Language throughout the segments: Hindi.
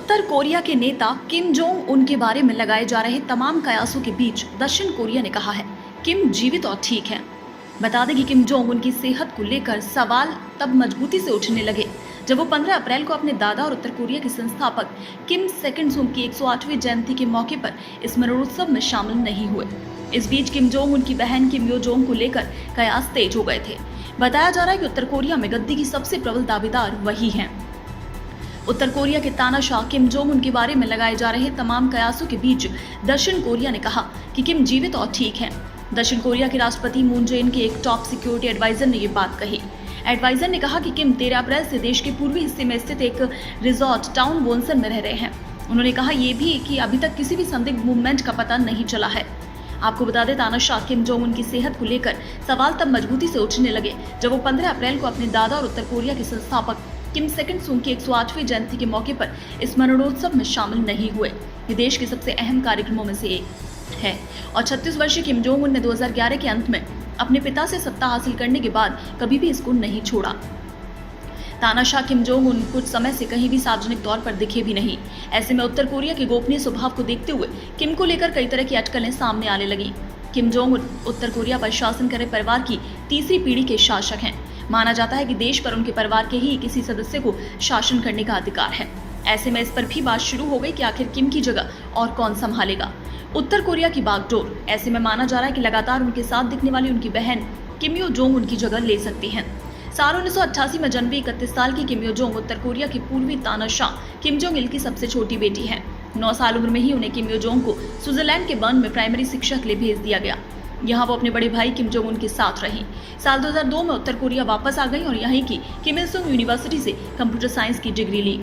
उत्तर कोरिया के नेता किम जोंग उन के बारे में लगाए जा रहे तमाम कयासों के बीच दक्षिण कोरिया ने कहा है किम जीवित और ठीक हैं। बता दें कि किम जोंग उनकी सेहत को लेकर सवाल तब मजबूती से उठने लगे जब वो 15 अप्रैल को अपने दादा और उत्तर कोरिया के संस्थापक किम सेकंड सूंग की 108वीं जयंती के मौके पर स्मरणोत्सव में शामिल नहीं हुए। इस बीच किम जोंग उनकी बहन किम यो जोंग को लेकर कयास तेज हो गए थे। बताया जा रहा है कि उत्तर कोरिया में गद्दी की सबसे प्रबल दावेदार वही हैं। उत्तर कोरिया के तानाशाह किम जोंग उन के बारे में लगाए जा रहे तमाम कयासों के बीच दक्षिण कोरिया ने कहा कि किम जीवित और ठीक हैं। दक्षिण कोरिया के राष्ट्रपति मून जे-इन के एक टॉप सिक्योरिटी एडवाइजर ने ये बात कही। एडवाइजर ने कहा कि किम 13 अप्रैल से देश के पूर्वी हिस्से में स्थित एक रिजॉर्ट टाउन वोनसन में रह रहे हैं। उन्होंने कहा ये भी कि अभी तक किसी भी संदिग्ध मूवमेंट का पता नहीं चला है। आपको बता दें तानाशाह किम जोंग उनकी सेहत को लेकर सवाल तब मजबूती से उठने लगे जब वो 15 अप्रैल को अपने दादा और उत्तर कोरिया के संस्थापक किम सेकंड सूंग की 108वीं जयंती के मौके पर स्मरणोत्सव में शामिल नहीं हुए। ये देश के सबसे अहम कार्यक्रमों में से एक है और 36 वर्षीय किम जोंग उन ने 2011 के अंत में अपने पिता से सत्ता हासिल करने के बाद कभी भी इसको नहीं छोड़ा। तानाशाह किम जोंग उन कुछ समय से कहीं भी सार्वजनिक तौर पर दिखे भी नहीं। ऐसे में उत्तर कोरिया के गोपनीय स्वभाव को देखते हुए किम को लेकर कई तरह की अटकलें सामने आने लगी। किम जोंग उत्तर कोरिया पर शासन करे परिवार की तीसरी पीढ़ी के शासक हैं। माना जाता है कि देश पर उनके परिवार के ही किसी सदस्य को शासन करने का अधिकार है। ऐसे में इस पर भी बात शुरू हो गई कि आखिर किम की जगह और कौन संभालेगा उत्तर कोरिया की बागडोर। ऐसे में माना जा रहा है कि लगातार उनके साथ दिखने वाली उनकी बहन किम यो जोंग उनकी जगह ले सकती हैं। साल 1988 में जन्मी 31 साल की किम यो जोंग उत्तर कोरिया की पूर्वी तानाशाह किम जोंग इल की सबसे छोटी बेटी है। 9 साल उम्र में ही उन्हें किम यो जोंग को स्विट्जरलैंड के बर्न में प्राइमरी शिक्षा के लिए भेज दिया गया। यहाँ वो अपने बड़े भाई किम जोंग उन के साथ रही। साल 2002 में उत्तर कोरिया वापस आ गई और यहीं की किम इल सुंग यूनिवर्सिटी से कंप्यूटर साइंस की डिग्री ली।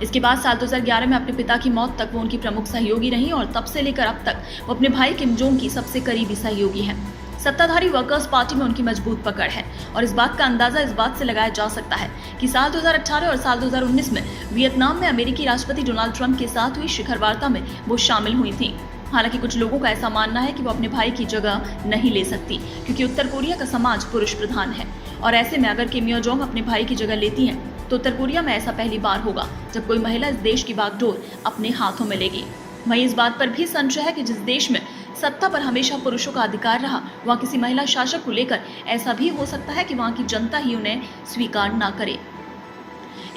इसके बाद साल 2011 में अपने पिता की मौत तक वो उनकी प्रमुख सहयोगी रही और तब से लेकर अब तक वो अपने भाई किम जोंग की सबसे करीबी सहयोगी हैं। सत्ताधारी वर्कर्स पार्टी में उनकी मजबूत पकड़ है और इस बात का अंदाजा इस बात से लगाया जा सकता है कि साल 2018 और साल 2019 में वियतनाम में अमेरिकी राष्ट्रपति डोनाल्ड ट्रंप के साथ हुई शिखर वार्ता में वो शामिल हुई थी। हालांकि कुछ लोगों का ऐसा मानना है कि वो अपने भाई की जगह नहीं ले सकती क्योंकि उत्तर कोरिया का समाज पुरुष प्रधान है और ऐसे में अगर किम यो जोंग अपने भाई की जगह लेती हैं तो उत्तर कोरिया में ऐसा पहली बार होगा जब कोई महिला इस देश की बागडोर अपने हाथों में लेगी। वहीं इस बात पर भी संशय है कि जिस देश में सत्ता पर हमेशा पुरुषों का अधिकार रहा वहाँ किसी महिला शासक को लेकर ऐसा भी हो सकता है कि वहाँ की जनता ही उन्हें स्वीकार ना करे।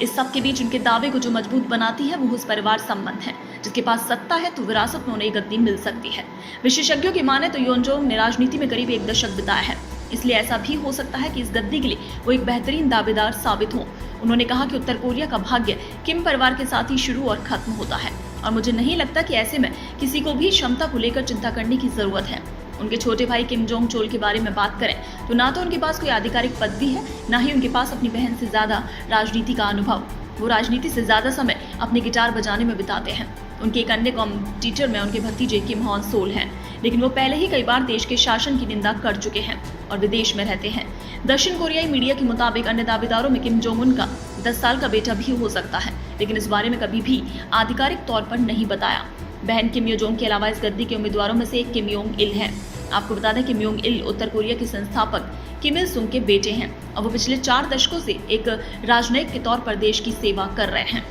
इस सब के बीच उनके दावे को जो मजबूत बनाती है वो उस परिवार संबंध है जिसके पास सत्ता है तो विरासत में उन्हें गद्दी मिल सकती है। विशेषज्ञों की माने तो योन जोंग ने राजनीति में करीब 1 दशक बिताया है, इसलिए ऐसा भी हो सकता है कि इस गद्दी के लिए वो एक बेहतरीन दावेदार साबित हो। उन्होंने कहा कि उत्तर कोरिया का भाग्य किम परिवार के साथ ही शुरू और खत्म होता है और मुझे नहीं लगता कि ऐसे में किसी को भी क्षमता को लेकर चिंता करने की जरूरत है। उनके छोटे भाई किम जोंग चोल के बारे में बात करें तो ना तो उनके पास कोई आधिकारिक पदवी है, ना ही उनके पास अपनी बहन से ज्यादा राजनीति का अनुभव। वो राजनीति से ज्यादा समय अपने गिटार बजाने में बिताते हैं। उनके एक अन्य कॉम्पिटिटर में उनके भतीजे किम हॉन सोल हैं, लेकिन वो पहले ही कई बार देश के शासन की निंदा कर चुके हैं और विदेश में रहते हैं। दक्षिण कोरियाई मीडिया के मुताबिक अन्य दावेदारों में किम जोंग उन का 10 साल का बेटा भी हो सकता है, लेकिन इस बारे में कभी भी आधिकारिक तौर पर नहीं बताया। बहन किम यो जोंग के अलावा इस गद्दी के उम्मीदवारों में से एक किम योंग इल है। आपको बता दें किम योंग इल उत्तर कोरिया के संस्थापक किम इल सुंग के बेटे हैं और वो पिछले 4 दशकों से एक राजनयिक के तौर पर देश की सेवा कर रहे हैं।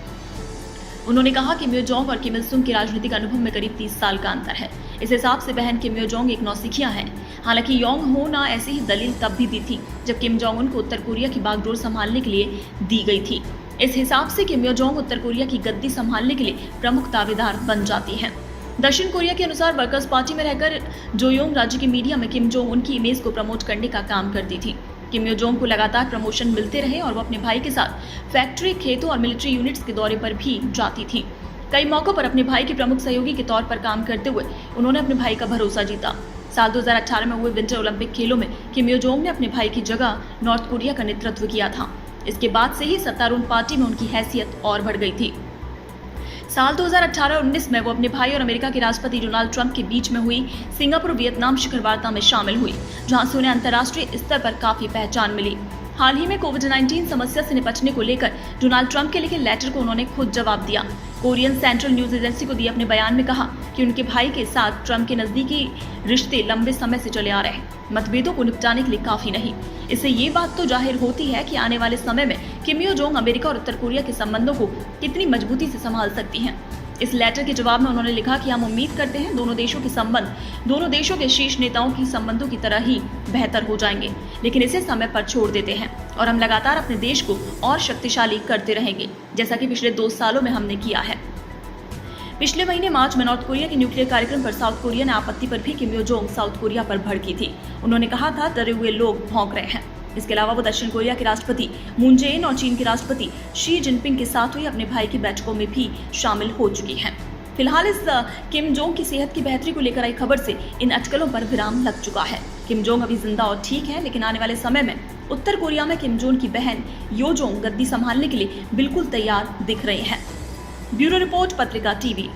उन्होंने कहा कि किम यो जोंग और किम इल सुंग के राजनीतिक अनुभव में करीब 30 साल का अंतर है। इस हिसाब से बहन किम यो जोंग एक नौसिखिया है। हालांकि योंग हो ना ऐसी ही दलील तब भी दी थी जब किम जोंग उन को उत्तर कोरिया की बागडोर संभालने के लिए दी गई थी। इस हिसाब से किम यो जोंग उत्तर कोरिया की गद्दी संभालने के लिए प्रमुख दावेदार बन जाती हैं। दक्षिण कोरिया के अनुसार वर्कर्स पार्टी में रहकर जोयोंग राज्य की मीडिया में किम जोंग उनकी इमेज को प्रमोट करने का काम करती थी। किम यो जोंग को लगातार प्रमोशन मिलते रहे और वो अपने भाई के साथ फैक्ट्री, खेतों और मिलिट्री यूनिट्स के दौरे पर भी जाती थी। कई मौकों पर अपने भाई के प्रमुख सहयोगी के तौर पर काम करते हुए उन्होंने अपने भाई का भरोसा जीता। साल 2018 में हुए विंटर ओलंपिक खेलों में किम यो जोंग ने अपने भाई की जगह नॉर्थ कोरिया का नेतृत्व किया था। इसके बाद से ही सत्तारूढ़ पार्टी में उनकी हैसियत और बढ़ गई थी। साल 2018-19 में वो अपने भाई और अमेरिका के राष्ट्रपति डोनाल्ड ट्रंप के बीच में हुई सिंगापुर वियतनाम शिखर वार्ता में शामिल हुई, जहां से उन्हें अंतर्राष्ट्रीय स्तर पर काफी पहचान मिली। हाल ही में कोविड-19 समस्या से निपटने को लेकर डोनाल्ड ट्रंप के लिखे लेटर को उन्होंने खुद जवाब दिया। कोरियन सेंट्रल न्यूज एजेंसी को दिए अपने बयान में कहा कि उनके भाई के साथ ट्रंप के नजदीकी रिश्ते लंबे समय से चले आ रहे हैं, मतभेदों को निपटाने के लिए काफी नहीं। इससे ये बात तो जाहिर होती है कि आने वाले समय में किम यो जोंग अमेरिका और उत्तर कोरिया के संबंधों को कितनी मजबूती से संभाल सकती हैं। इस लेटर के जवाब में उन्होंने लिखा कि हम उम्मीद करते हैं दोनों देशों के संबंध दोनों देशों के शीर्ष नेताओं की संबंधों की तरह ही बेहतर हो जाएंगे, लेकिन इसे समय पर छोड़ देते हैं और हम लगातार अपने देश को और शक्तिशाली करते रहेंगे, जैसा कि पिछले 2 सालों में हमने किया है। पिछले महीने मार्च में नॉर्थ कोरिया के न्यूक्लियर कार्यक्रम पर साउथ कोरिया ने आपत्ति पर भी किम यो जोंग साउथ कोरिया पर भड़की थी। उन्होंने कहा था, डरे हुए लोग भौंक रहे हैं। इसके अलावा वो दक्षिण कोरिया के राष्ट्रपति मून जे-इन और चीन के राष्ट्रपति शी जिनपिंग के साथ हुई अपने भाई की बैठकों में भी शामिल हो चुकी हैं। फिलहाल इस किम जोंग की सेहत की बेहतरी को लेकर आई खबर से इन अटकलों पर विराम लग चुका है। किम जोंग अभी जिंदा और ठीक है, लेकिन आने वाले समय में उत्तर कोरिया में किम जोंग की बहन यो जोंग गद्दी संभालने के लिए बिल्कुल तैयार दिख रही हैं। ब्यूरो रिपोर्ट, पत्रिका टीवी।